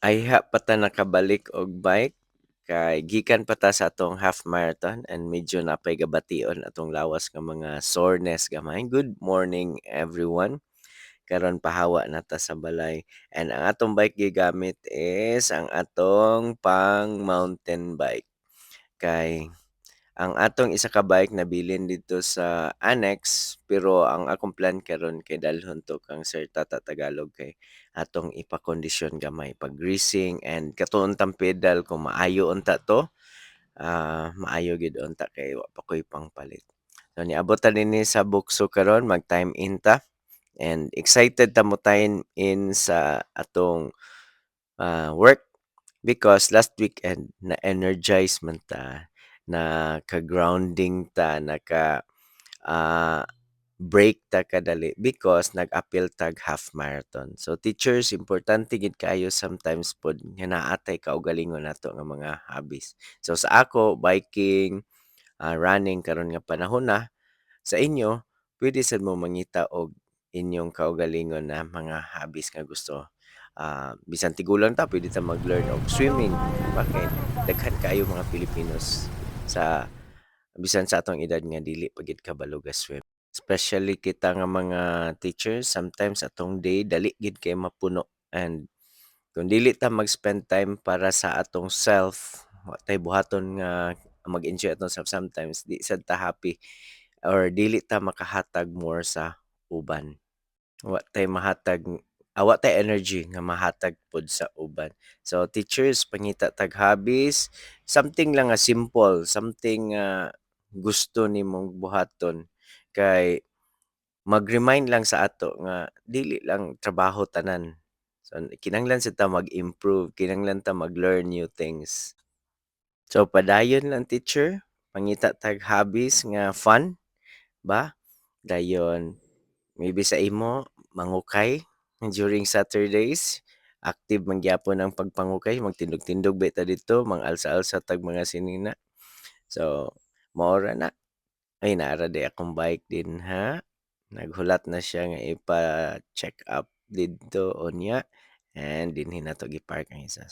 Ayha pa ta nakabalik og bike kay gikan pa ta sa atong half marathon and medyo napay gabation atong lawas nga mga soreness gamay. Good morning everyone. Karon pahawa na ta sa balay and ang atong bike gigamit is ang atong pang mountain bike. Kay ang atong isa ka bike nabilin dito sa Annex pero ang akong plan karon kay dalhon to kang Sir Tata Tagalog kay atong ipakondisyon gamay pag-greasing and katuon tang pedal kung maayo unta to, maayo gid unta kay wa pa koy pangpalit. So niabot ta dinhi sa Bukso karon mag-time in ta and excited ta mo time in sa atong work because last weekend na-energize man ta, naka-grounding ta, ah, break ta kadali because nag-appeal tag half marathon. So teachers, importante gid kaayo sometimes pod nga naatay kaugalingon nato nga mga hobbies. So sa ako, biking, running karon nga panahon na. Sa inyo, pwede sad mo mangita og inyong kaugalingon na mga hobbies nga gusto. Bisan tigulang ta, pwede ta mag-learn og swimming. Bakit? Daghan kaayo mga Pilipinos sa bisan sa atong edad nga dili pa gid kabalo ga swim. Especially kita nga mga teachers, sometimes atong day dali gid kay mapuno and kung dili ta mag-spend time para sa atong self, wa tay buhaton nga mag-enjoy aton self sometimes di sad ta happy or dili ta makahatag more sa uban. Wa tay energy nga mahatag pod sa uban. So teachers pangita tag hobbies, something lang nga simple, something nga gusto nimong buhaton kay mag-remind lang sa ato nga dili lang trabaho tanan. So kinahanglan sad ta mag-improve, kinahanglan ta mag-learn new things. So padayon lang teacher, pangita tag hobbies nga fun ba? Dayon maybe sa imo mangukay during Saturdays, active man gyapon ang pagpangukay, magtindog-tindog ba ta dito, mang-alsa-alsa tag mga sinina. So mao ra na. Ay naara day akong bike din ha. Naghulat na siya nga ipa-check up didto unya and dinhi nato gi-park ang isa.